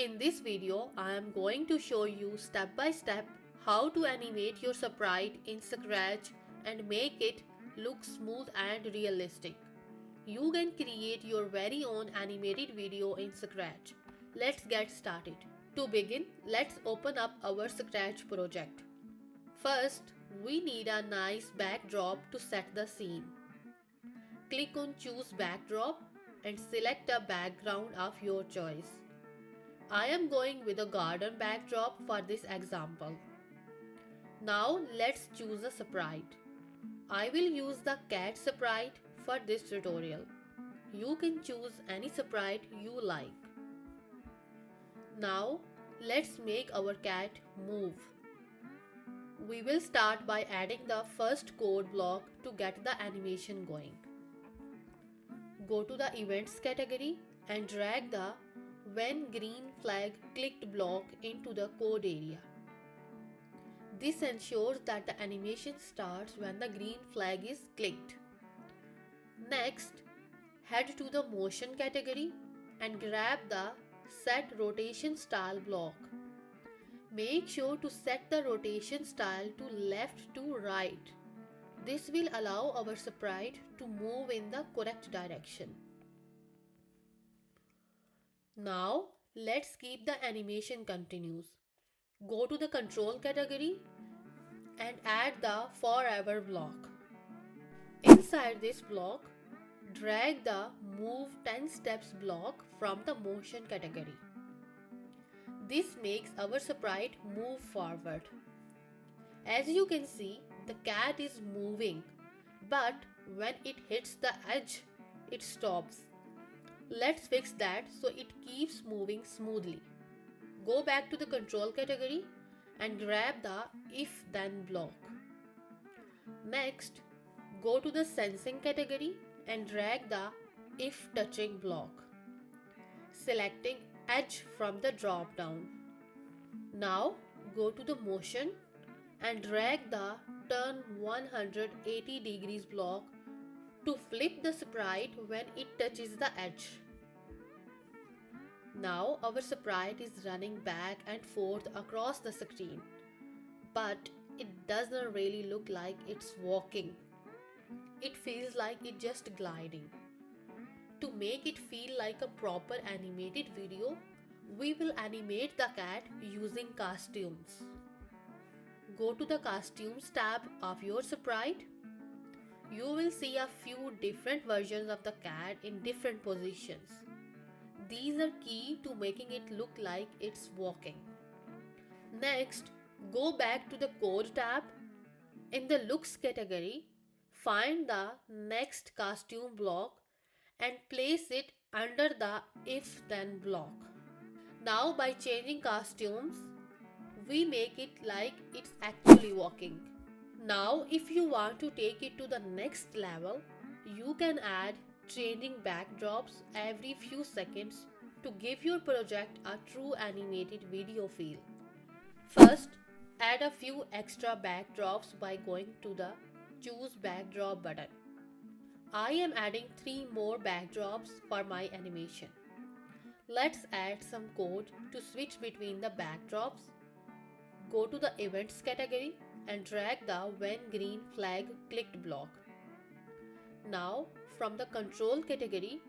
In this video, I am going to show you step by step how to animate your sprite in Scratch and make it look smooth and realistic. You can create your very own animated video in Scratch. Let's get started. To begin, let's open up our Scratch project. First, we need a nice backdrop to set the scene. Click on Choose Backdrop and select a background of your choice. I am going with a garden backdrop for this example. Now let's choose a sprite. I will use the cat sprite for this tutorial. You can choose any sprite you like. Now let's make our cat move. We will start by adding the first code block to get the animation going. Go to the events category and drag the when green flag clicked block into the code area. This ensures that the animation starts when the green flag is clicked. Next, head to the motion category and grab the set rotation style block. Make sure to set the rotation style to left to right. This will allow our sprite to move in the correct direction. Now, let's keep the animation continuous. Go to the control category and add the forever block. Inside this block, drag the move 10 steps block from the motion category. This makes our sprite move forward. As you can see, the cat is moving, but when it hits the edge, it stops. Let's fix that so it keeps moving smoothly. Go back to the control category and grab the if then block. Next, go to the sensing category and drag the if touching block, selecting edge from the drop down. Now go to the motion and drag the turn 180 degrees block to flip the sprite when it touches the edge. Now our sprite is running back and forth across the screen, but it doesn't really look like it's walking. It feels like it's just gliding. To make it feel like a proper animated video, we will animate the cat using costumes. Go to the costumes tab of your sprite. You will see a few different versions of the cat in different positions. These are key to making it look like it's walking. Next, go back to the code tab. In the looks category, find the next costume block and place it under the if then block. Now by changing costumes, we make it like it's actually walking. Now if you want to take it to the next level, you can add changing backdrops every few seconds to give your project a true animated video feel. First, add a few extra backdrops by going to the Choose Backdrop button. I am adding 3 more backdrops for my animation. Let's add some code to switch between the backdrops. Go to the Events category and drag the when green flag clicked block. Now, from the Control category,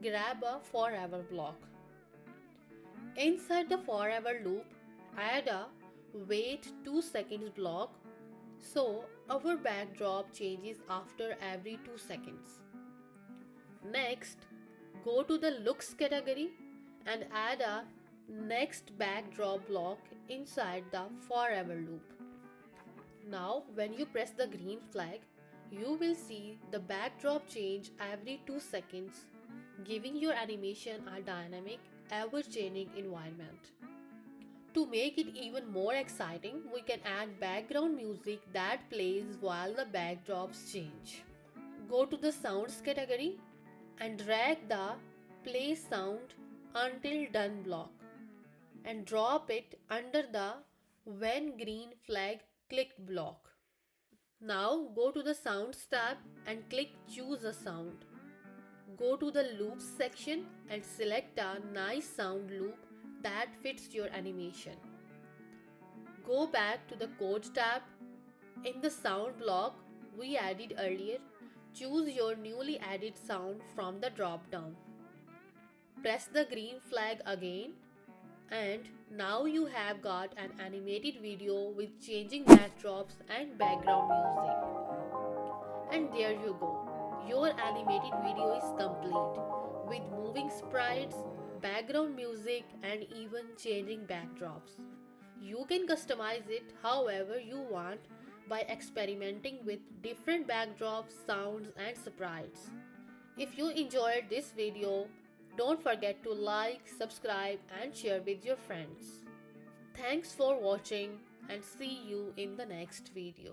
grab a forever block. Inside the forever loop, add a wait 2 seconds block so our backdrop changes after every 2 seconds. Next, go to the Looks category and add a next backdrop block inside the forever loop. Now, when you press the green flag, you will see the backdrop change every 2 seconds, giving your animation a dynamic, ever-changing environment. To make it even more exciting, we can add background music that plays while the backdrops change. Go to the Sounds category and drag the Play Sound Until Done block and drop it under the When Green Flag Clicked block. Now go to the Sounds tab and click Choose a Sound. Go to the Loops section and select a nice sound loop that fits your animation. Go back to the Code tab. In the sound block we added earlier, choose your newly added sound from the drop down. Press the green flag again, and now you have got an animated video with changing backdrops and background music. And there you go. Your animated video is complete with moving sprites, background music, and even changing backdrops. You can customize it however you want by experimenting with different backdrops, sounds, and sprites. If you enjoyed this video, don't forget to like, subscribe, and share with your friends. Thanks for watching and see you in the next video.